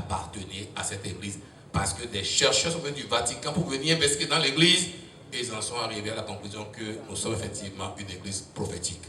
appartenait à cette église. Parce que des chercheurs sont venus du Vatican pour venir investiguer dans l'église et ils en sont arrivés à la conclusion que nous sommes effectivement une église prophétique.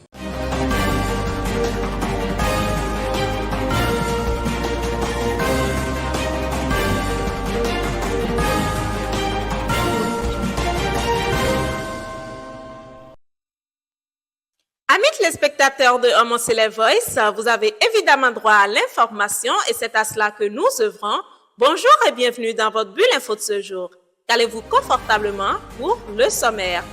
Amis les spectateurs de Hommes Célèbre Voice, vous avez évidemment droit à l'information et c'est à cela que nous œuvrons. Bonjour et bienvenue dans votre bulle info de ce jour. Calez-vous confortablement pour le sommaire.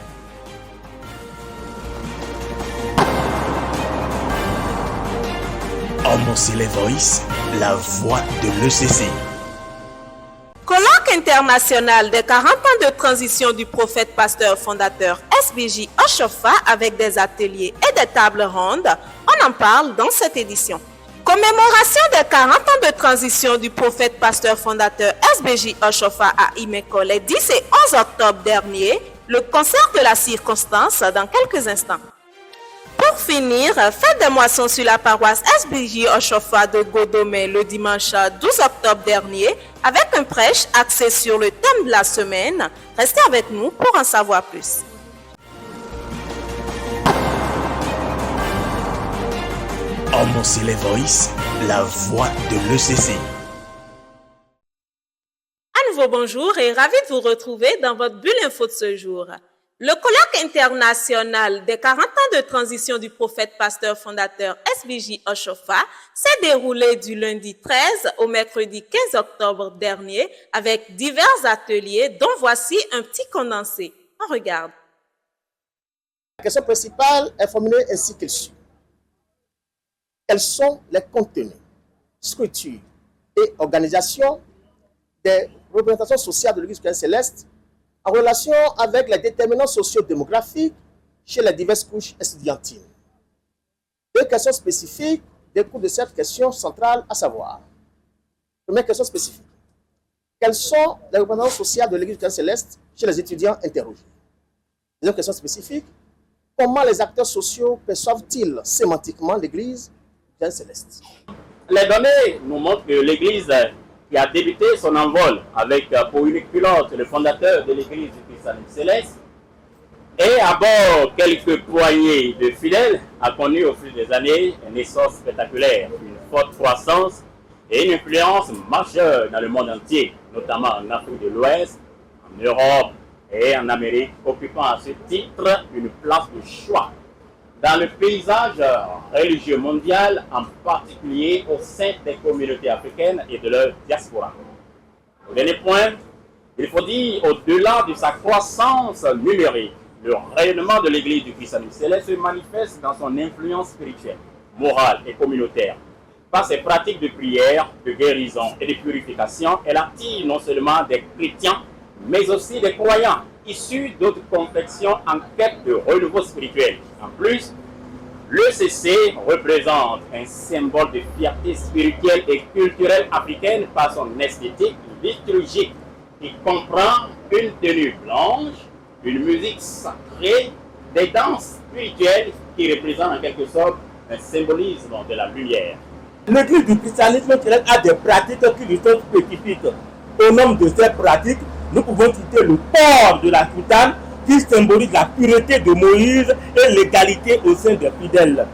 Hommes Célèbre Voice, la voix de l'ECC. Colloque international des 40 ans de transition du prophète pasteur fondateur SBJ Oshofa avec des ateliers et des tables rondes, on en parle dans cette édition. Commémoration des 40 ans de transition du prophète pasteur fondateur SBJ Oshofa à Imeko les 10 et 11 octobre dernier, le concert de la circonstance dans quelques instants. Pour finir, fête des moissons sur la paroisse SBJ Oshofa de Godomé le dimanche 12 octobre dernier avec un prêche axé sur le thème de la semaine. Restez avec nous pour en savoir plus. Hommes Célèbre Voice, la voix de l'ECC. À nouveau bonjour et ravi de vous retrouver dans votre bulle info de ce jour. Le colloque international des 40 ans de transition du prophète pasteur fondateur SBJ Oshofa s'est déroulé du lundi 13 au mercredi 15 octobre dernier avec divers ateliers dont voici un petit condensé. On regarde. La question principale est formulée ainsi qu'elle suit. Quels sont les contenus, structures et organisations des représentations sociales de l'Église chrétienne céleste en relation avec les déterminants socio-démographiques chez les diverses couches estudiantines? Deux questions spécifiques découlent de cette question centrale, à savoir: première question spécifique, quelles sont les représentations sociales de l'Église chrétienne céleste chez les étudiants interrogés? Deuxième question spécifique, comment les acteurs sociaux perçoivent-ils sémantiquement l'Église chrétienne céleste? Les données nous montrent que l'Église qui a débuté son envol avec pour unique pilote le fondateur de l'Église du Christ céleste et à bord quelques poignées de fidèles, a connu au fil des années une essor spectaculaire, une forte croissance et une influence majeure dans le monde entier, notamment en Afrique de l'Ouest, en Europe et en Amérique, occupant à ce titre une place de choix dans le paysage religieux mondial, en particulier au sein des communautés africaines et de leur diaspora. Au dernier point, il faut dire, au-delà de sa croissance numérique, le rayonnement de l'Église du Christ céleste se manifeste dans son influence spirituelle, morale et communautaire. Par ses pratiques de prière, de guérison et de purification, elle attire non seulement des chrétiens, mais aussi des croyants issus d'autres confessions en quête de renouveau spirituel. En plus, l'ECC représente un symbole de fierté spirituelle et culturelle africaine par son esthétique liturgique qui comprend une tenue blanche, une musique sacrée, des danses spirituelles qui représentent en quelque sorte un symbolisme de la lumière. L'Église du christianisme a des pratiques qui lui sont spécifiques. Au nom de ces pratiques, nous pouvons citer le port de la soutane qui symbolise la pureté de Moïse et l'égalité au sein des fidèles.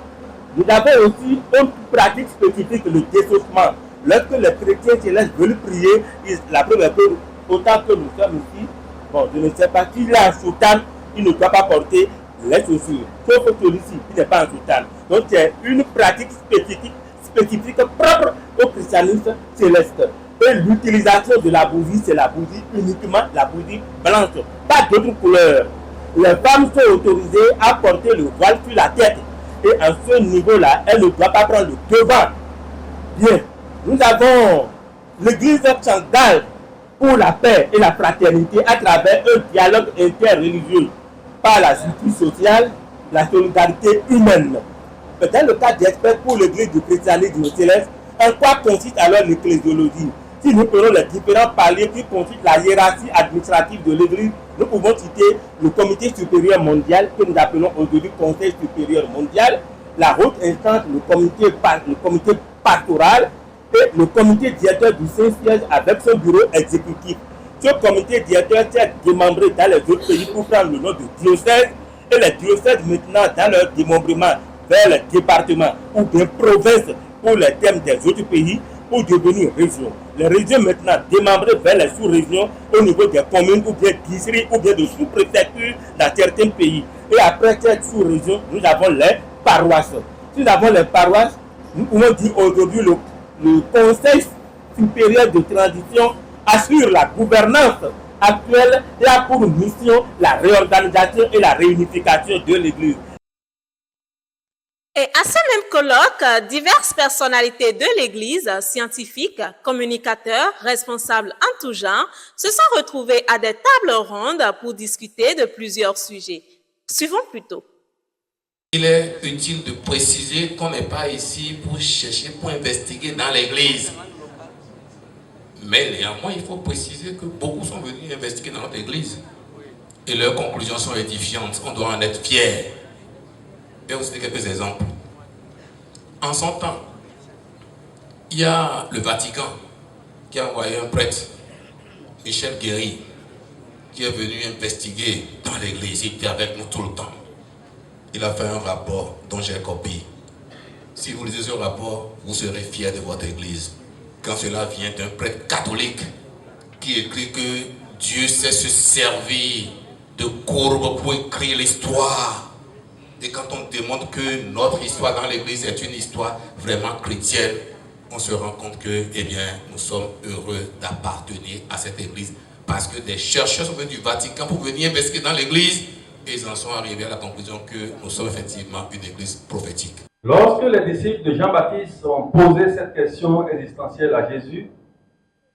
Nous avons aussi une pratique spécifique, le dessaucement. Lorsque les chrétiens célestes veulent prier, la première chose, autant que nous sommes ici, bon, je ne sais pas, s'il a un soutane, il ne doit pas porter les chaussures, sauf celui-ci qui n'est pas un soutane. Donc c'est une pratique spécifique propre au christianisme céleste. Et l'utilisation de la bougie, c'est la bougie uniquement la bougie blanche, pas d'autres couleurs. Les femmes sont autorisées à porter le voile sur la tête. Et à ce niveau-là, elles ne doivent pas prendre le devant. Bien, nous avons l'église centrale pour la paix et la fraternité à travers un dialogue interreligieux par la justice sociale, la solidarité humaine. Dans le cas d'experts pour l'église du christianisme céleste, en quoi consiste alors l'ecclésiologie? Si nous prenons les différents paliers qui constituent la hiérarchie administrative de l'Église, nous pouvons citer le Comité supérieur mondial, que nous appelons aujourd'hui Conseil supérieur mondial, la haute instance, le comité pastoral, et le comité directeur du Saint-Siège avec son bureau exécutif. Ce comité directeur est démembré dans les autres pays pour prendre le nom de diocèse et les diocèses maintenant dans leur démembrement vers les départements ou bien provinces pour les thèmes des autres pays pour devenir régions. Les régions maintenant démembrées vers les sous-régions au niveau des communes ou bien districts ou bien de sous-préfectures dans certains pays. Et après cette sous-région, nous avons les paroisses. Si nous avons les paroisses, nous pouvons dire aujourd'hui le Conseil supérieur de transition assure la gouvernance actuelle et a pour mission la réorganisation et la réunification de l'Église. Et à ce même colloque, diverses personnalités de l'Église, scientifiques, communicateurs, responsables en tout genre, se sont retrouvés à des tables rondes pour discuter de plusieurs sujets. Suivons plutôt. Il est utile de préciser qu'on n'est pas ici pour chercher, pour investiguer dans l'Église. Mais néanmoins, il faut préciser que beaucoup sont venus investiguer dans notre Église. Et leurs conclusions sont édifiantes. On doit en être fiers. Je vais vous citer quelques exemples. En son temps, il y a le Vatican qui a envoyé un prêtre, Michel Guéry, qui est venu investiguer dans l'église. Il était avec nous tout le temps. Il a fait un rapport dont j'ai copie. Si vous lisez ce rapport, vous serez fiers de votre église. Quand cela vient d'un prêtre catholique qui écrit que Dieu sait se servir de courbes pour écrire l'histoire. Et quand on demande que notre histoire dans l'église est une histoire vraiment chrétienne, on se rend compte que, eh bien, nous sommes heureux d'appartenir à cette église. Parce que des chercheurs sont venus du Vatican pour venir investiguer dans l'église et ils en sont arrivés à la conclusion que nous sommes effectivement une église prophétique. Lorsque les disciples de Jean-Baptiste ont posé cette question existentielle à Jésus,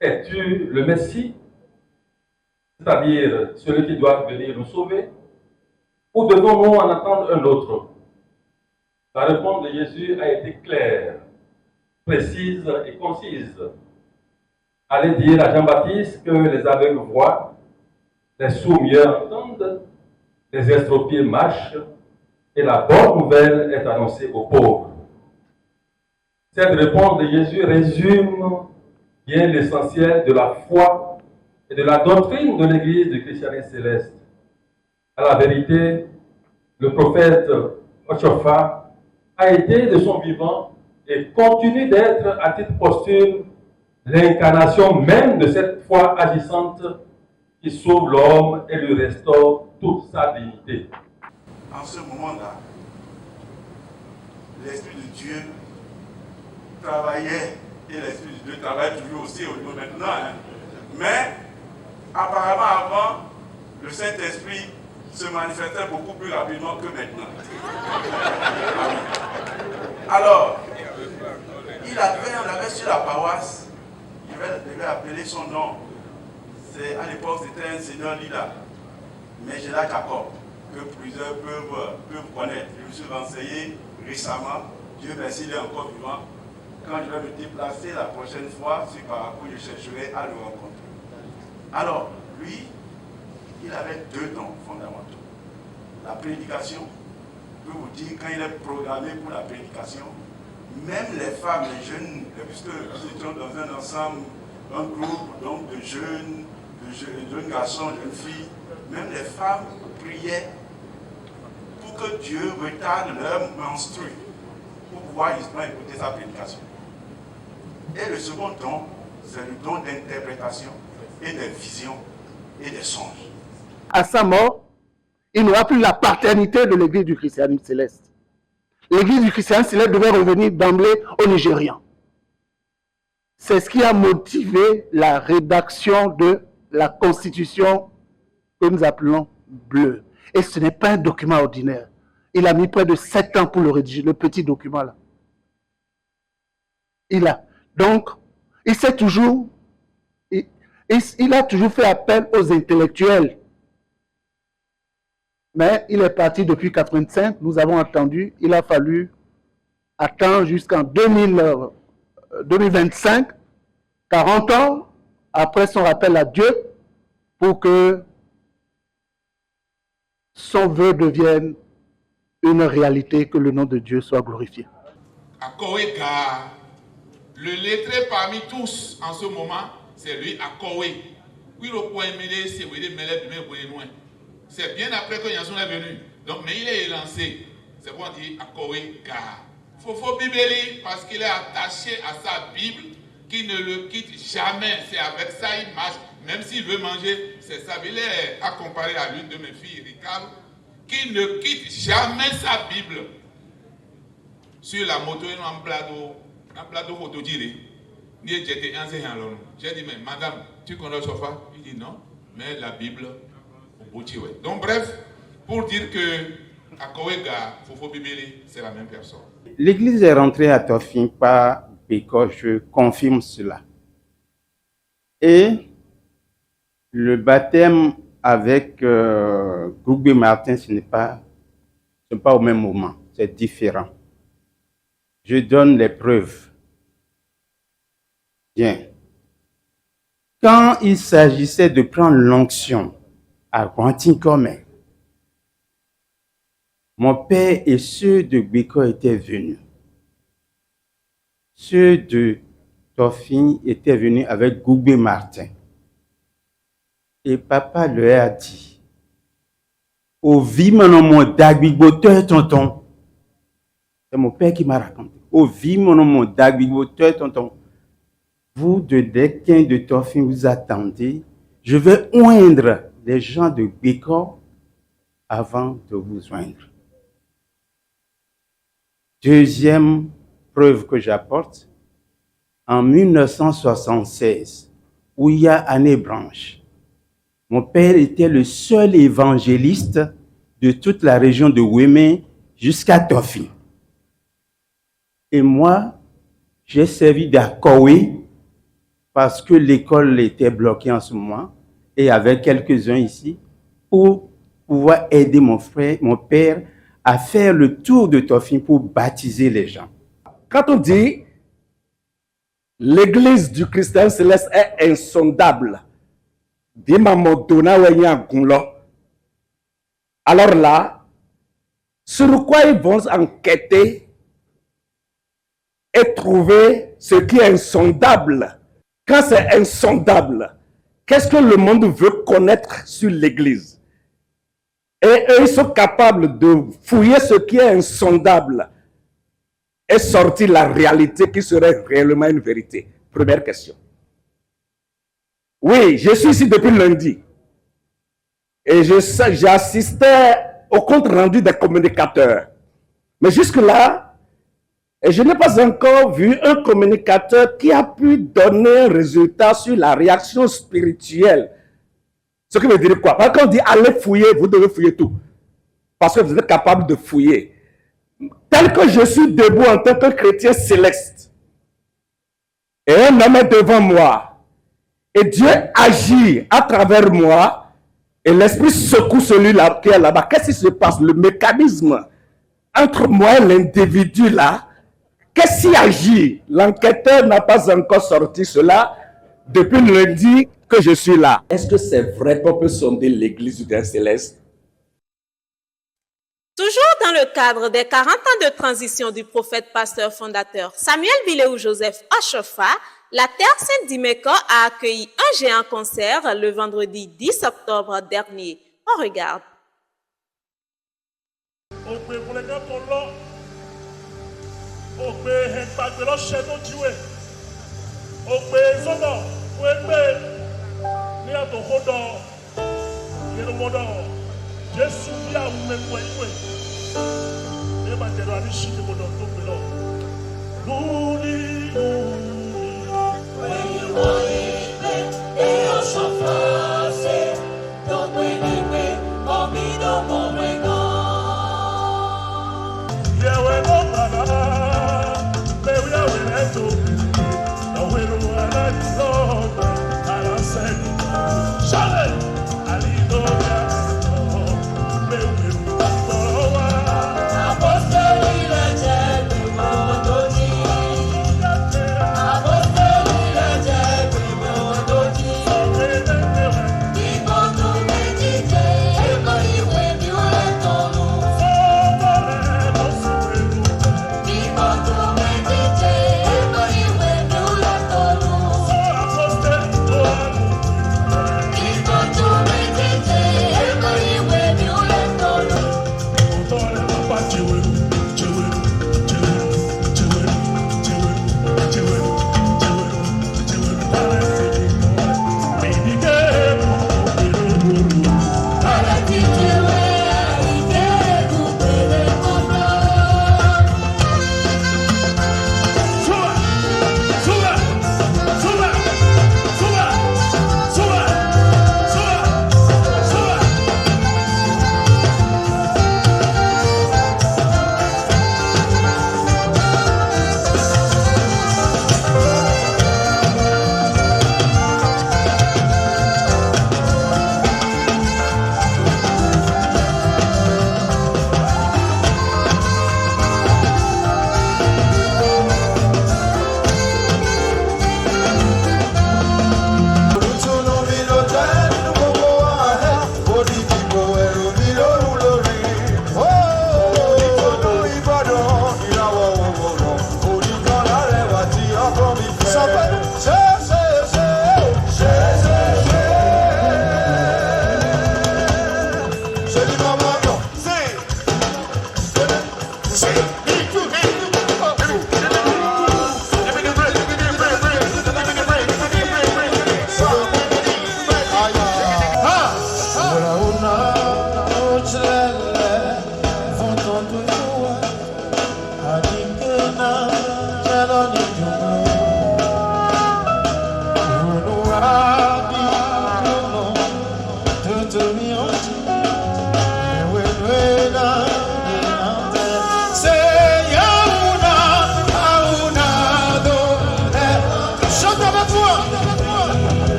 es-tu le Messie, c'est-à-dire celui qui doit venir nous sauver, ou devons-nous en attendre un autre? La réponse de Jésus a été claire, précise et concise. Allez dire à Jean-Baptiste que les aveugles voient, les sourds-muets entendent, les estropiés marchent, et la bonne nouvelle est annoncée aux pauvres. Cette réponse de Jésus résume bien l'essentiel de la foi et de la doctrine de l'Église du christianisme céleste. À la vérité, le prophète Oshofa a été de son vivant et continue d'être à titre posthume l'incarnation même de cette foi agissante qui sauve l'homme et lui restaure toute sa dignité. En ce moment-là, l'Esprit de Dieu travaillait, et l'Esprit de Dieu travaille toujours aussi au niveau maintenant. Mais apparemment avant, le Saint-Esprit se manifestait beaucoup plus rapidement que maintenant. Alors, on avait sur la paroisse, il devait appeler son nom. À l'époque, c'était un seigneur Lila, mais j'ai la Jacob, que plusieurs peuvent connaître. Je me suis renseigné récemment, Dieu merci, il est encore vivant. Quand je vais me déplacer la prochaine fois sur Parakou, je chercherai à le rencontrer. Alors, lui, il avait deux dons fondamentaux. La prédication, je peux vous dire, quand il est programmé pour la prédication, même les femmes, les jeunes, puisque nous étions dans un ensemble, un groupe donc, de jeunes garçons, jeunes filles, même les femmes priaient pour que Dieu retarde leur menstru pour pouvoir justement écouter sa prédication. Et le second don, c'est le don d'interprétation et des visions et des songes. À sa mort, il n'aura plus la paternité de l'église du christianisme céleste. L'église du christianisme céleste devait revenir d'emblée aux Nigérians. C'est ce qui a motivé la rédaction de la constitution que nous appelons bleue. Et ce n'est pas un document ordinaire. Il a mis près de 7 ans pour le rédiger, le petit document là. Donc, il a toujours fait appel aux intellectuels. Mais il est parti depuis 1985, nous avons attendu, il a fallu attendre jusqu'en 2025, 40 ans après son rappel à Dieu, pour que son vœu devienne une réalité, que le nom de Dieu soit glorifié. Le lettré parmi tous en ce moment, c'est lui Akowe. Oui, le point mêlé, c'est bien après que Yanson est venu. Donc, mais il est lancé. C'est pour dire Akowe Ga. Fofo Bibeli, parce qu'il est attaché à sa Bible, qui ne le quitte jamais. C'est avec ça il marche. Même s'il veut manger, c'est ça. Il est à comparer à l'une de mes filles, Ricardo, qui ne quitte jamais sa Bible. Sur la moto, il y a un plateau autodiré. J'ai dit, mais madame, tu connais le sofa? Il dit non, mais la Bible, au bout. Donc bref, pour dire que Akowega, Fofo Bibeli, c'est la même personne. L'église est rentrée à Tofin par Béco, je confirme cela. Et le baptême avec Gougbe Martin, ce n'est pas au même moment, c'est différent. Je donne les preuves. Bien. Quand il s'agissait de prendre l'onction à Guantincomé, mon père et ceux de Béco étaient venus. Ceux de Tofin étaient venus avec Gougbe Martin. Et papa leur a dit, au vie mon d'agriculteur tonton. C'est mon père qui m'a raconté. Au vie mon d'agriculteur tonton. Vous de Dequin de Tofin vous attendez. Je vais oindre les gens de Béco avant de vous joindre. Deuxième preuve que j'apporte, en 1976, où il y a année branche, mon père était le seul évangéliste de toute la région de Wémé jusqu'à Tofin. Et moi, j'ai servi d'Akowe parce que l'école était bloquée en ce moment et avec quelques-uns ici pour pouvoir aider mon père à faire le tour de Tofin pour baptiser les gens. Quand on dit l'église du Christ céleste est insondable, alors là, sur quoi ils vont enquêter et trouver ce qui est insondable? Quand c'est insondable, qu'est-ce que le monde veut connaître sur l'église? Et eux, ils sont capables de fouiller ce qui est insondable et sortir la réalité qui serait réellement une vérité. Première question. Oui, je suis ici depuis lundi. Et j'assistais au compte rendu des communicateurs. Mais jusque-là, je n'ai pas encore vu un communicateur qui a pu donner un résultat sur la réaction spirituelle. Ce qui veut dire quoi? Quand on dit allez fouiller, vous devez fouiller tout. Parce que vous êtes capable de fouiller. Tel que je suis debout en tant que chrétien céleste, et un homme est devant moi, et Dieu agit à travers moi, et l'esprit secoue celui-là qui est là-bas. Qu'est-ce qui se passe? Le mécanisme entre moi et l'individu là, qu'est-ce qui agit? L'enquêteur n'a pas encore sorti cela depuis lundi que je suis là. Est-ce que c'est vrai qu'on peut sonder l'église du Dieu céleste? Toujours dans le cadre des 40 ans de transition du prophète pasteur fondateur Samuel Biléou Joseph Oshofa, la Terre Sainte d'Imeko a accueilli un géant concert le vendredi 10 octobre dernier. On regarde.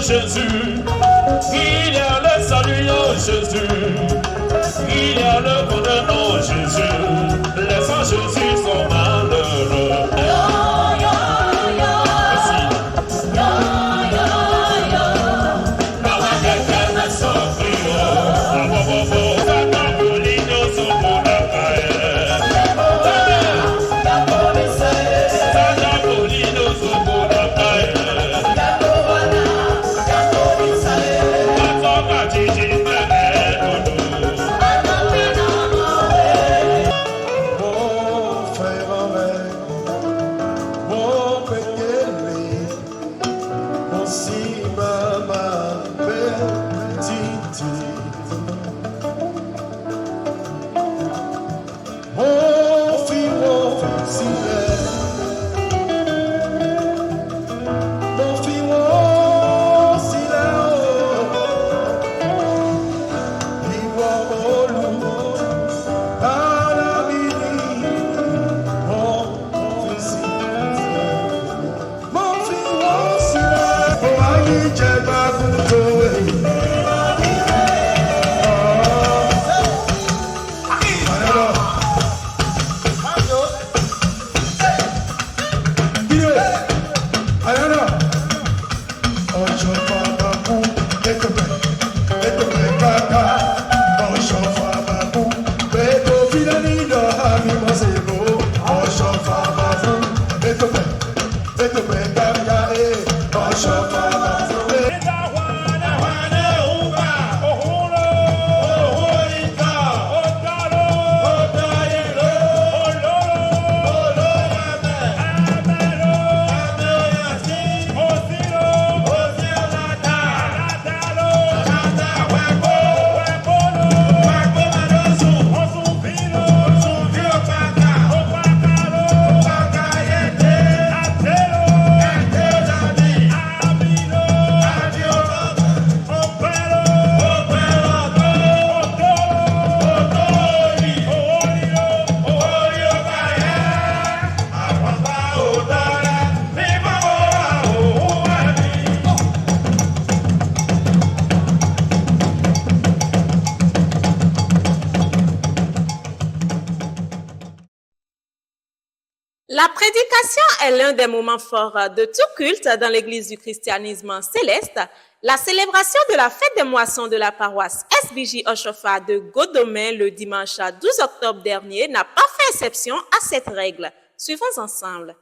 Jésus, il y a le salut en Jésus, il y a le bonheur en Jésus, les sans Jésus sont malheureux. La prédication est l'un des moments forts de tout culte dans l'Église du christianisme céleste. La célébration de la fête des moissons de la paroisse SBJ Oshofa de Godomé le dimanche 12 octobre dernier n'a pas fait exception à cette règle. Suivons ensemble.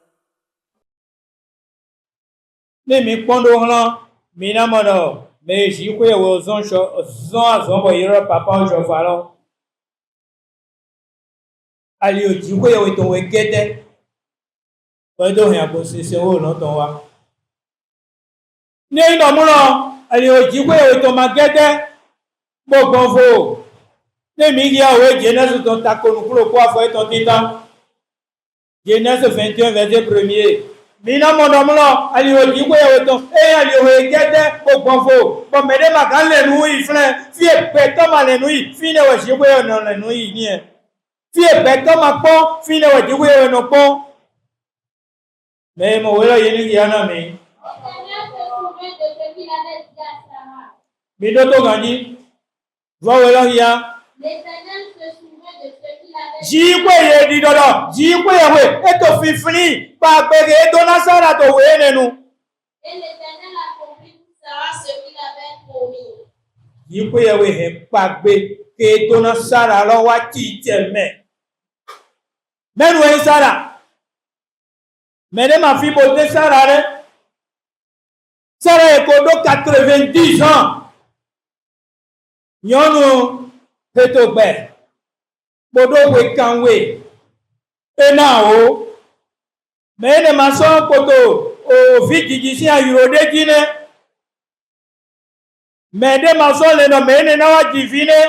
Genèse 21, verset 1er. Mina monomlo ali ojigwe weton ali ogede ogbonfo bo mede makan le nu ifle fi epeto ma le nu fi ne we jigwe no le nu ni e fi epeto ma po fi ne we jigwe no po me mo welo yini yana mi mi do to gani vo welo ya l'Éternel se souvint de ce qu'il avait Jikwe ye di dodo, jikwe ye we, eto fifini, pa bege dona sara to we nenu. Et l'Éternel accomplit pour Sarah ce qu'il avait promis. Jikwe ye we he pa be ke dona sara lo wa ti teme. Men we sara. Mene ma fi bote sara re. Sara e kodo 90 ans. Nyonu peto be. Bodo we kanwe. Ena o. Mene maso koto o vidi disi a yurode gine. Mene maso le no mene na wa divine.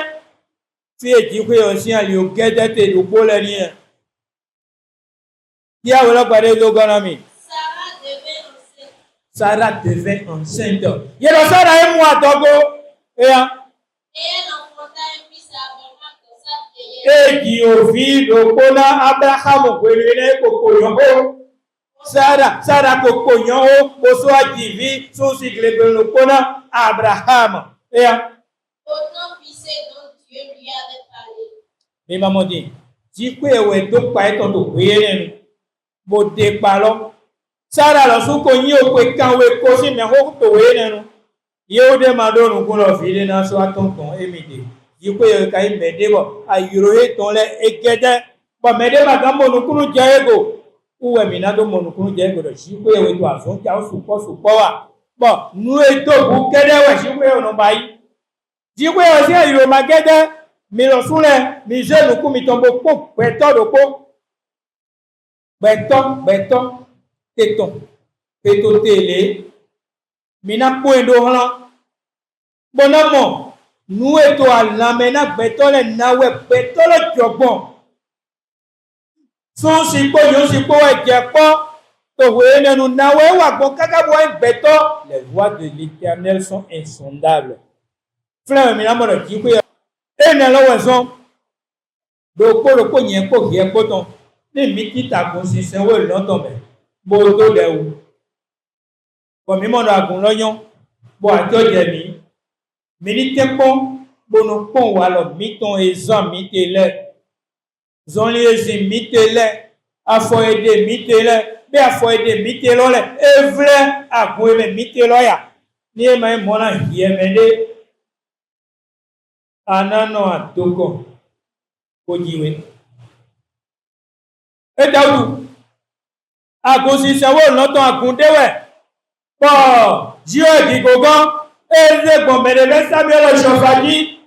Fi e jikwe osi a li o gede te do bole ni e. Qui a voilà parlé de Gonami? Sarah devait enceinte. Il y a Sarah et moi, Togo. Et elle enfanta un fils à Abraham dans sa vieillesse. Et qui au fil de Kona Abraham, Kokoyo. Sarah Kokoyo, Kosoa Divi, Sousi Glebelo Kona Abraham. Et autant fils dont Dieu lui avait parlé. Mais maman dit, si vous avez deux pas être en Bote palo Sara lo su ko nyi o pe kan we ko si me ho to we nenu ye o de ma do nu ko lo fi de na so atonton emide yi ko ye kai me de bo ayuro he ton le egede bo me de ma kan mo nu kunu je ego uwe mi na do mo nu kunu je ego do si ko ye we to aso ja o su po wa bo nu e to bu kede we si ko ye no bai ji ko ye si ayuro ma gede mi lo su le mi je nu ku mi tombo po pe to do po Beton, téton, péto télé, mina point d'eau, bonhomme, nous et toi, l'amena, beton, le nawe, beton, le jobon. Son sipo, yon sipo, et diapo, to wene, nous nawe, wakon, kakabouen, beton. Les voies de l'Éternel sont insondables. Frère, mina, mon équipe, et n'a la raison. Le ko, nyen ko, rien, coton. Ni miti ta consistent we longtemps mais bodo de ou comme mi mon agun loyon bo ajo je mi ni tempo bono pon wa lo mi ton ezan mi tele zon li ezin mi tele afo ede mi tele be afo ede mi tele le evle agun me mi tele ya ni e ma mo na hie me de anano atoko ko jiwe et Daoudou, à consistent longtemps à Koundewe, pour Dieu qui gogan, et les bombardés de Samuel Chofadi,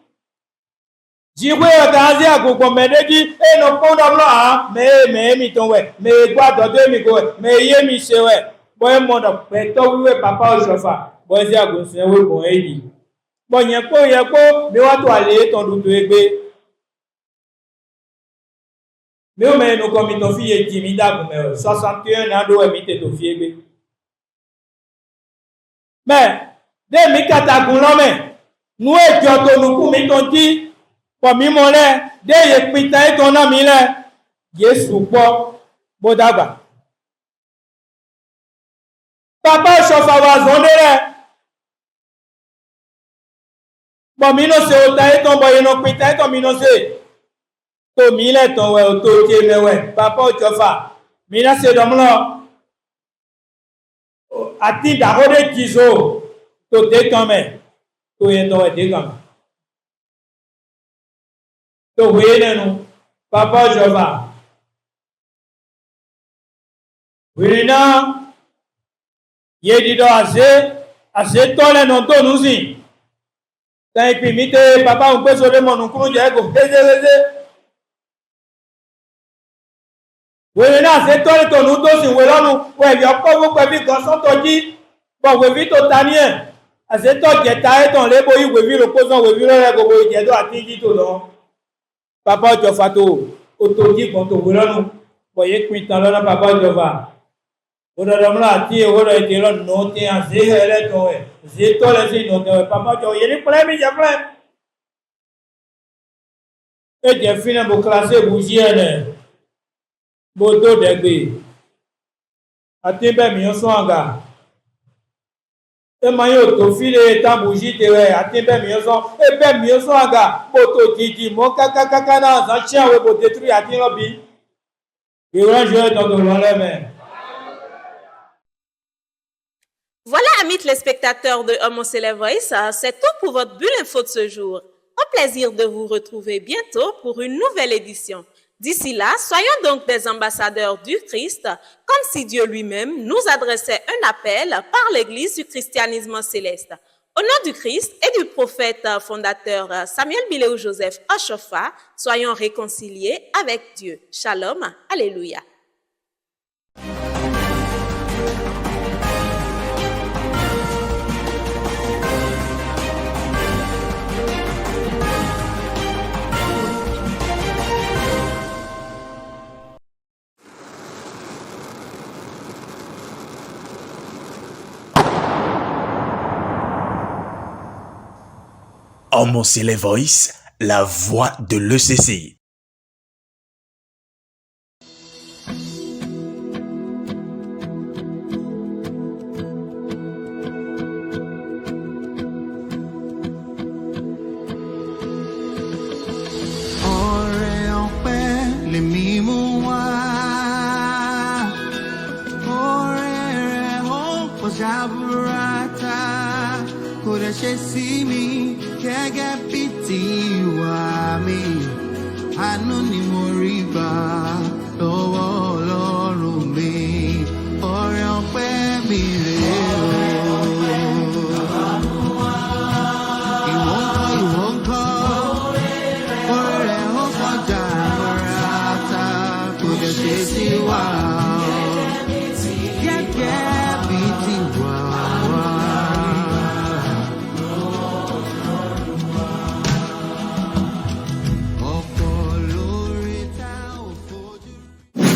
Dieu a gazé à Gogomédegi, et nos ponts d'abord, mais mitonwe, mais quoi d'autre, mais yemi sewe, bon, mon péto, papa Chofa, bon, c'est à consistent bon, Edi. Bon, yako, mais on doit aller ton doute égbe. Mais on met nos comme ton fille est timide, 61 ans doit éviter ton fille. Mais, dès mi katagoulon, mais, nous étions nous pour ton dit, pour mi mollet, dès yé pita et ton ami là, yé soupo, bodaba. Papa chauffe va zoner là. Bon, mi no se ota et ton boy no pita et ton mi no se. To mile ton we to tie me we papa ojofa mina se domlo ati da hode jizo to de kame to ye to de kame to we nenu papa ojofa wirina ye di do ase to le no to nusi ta ipimite papa un peso de monukuru je go heze we na se to to nu to si we lonu we yo ko wo pe bi kan so to ji bo we vi to tanien a se to je ta e ton le bo yi we vi lo ko so we vi lo re go bo je do ati ji to lo papa jo fa to o to ji kon to we lonu bo ye kwin tan lo na papa jo fa o do do mla ati o do ti lo no ti a se hele to e se to le si no to papa jo ye ni ple mi je ple e je fina bo classe bougie ne Bodo degbe. Ati be mi son aga. E mayo to file tambuji tewe atimbe mioson e be mioson aga poto didi mo kaka na za chien we bo détruire atin bi. Et on joue dans le lendemain. Voilà, amis téléspectateurs de Homo Célèbre Voice, c'est tout pour votre bulle info de ce jour. Au plaisir de vous retrouver bientôt pour une nouvelle édition. D'ici là, soyons donc des ambassadeurs du Christ, comme si Dieu lui-même nous adressait un appel par l'Église du christianisme céleste. Au nom du Christ et du prophète fondateur Samuel Biléou Joseph Oshofa, soyons réconciliés avec Dieu. Shalom, alléluia. Homo Célèbre Voice, la voix de l'ECC. ṣe sí mi gẹ́gẹ́ bí tiwa mi àánú ni mo rí gbà.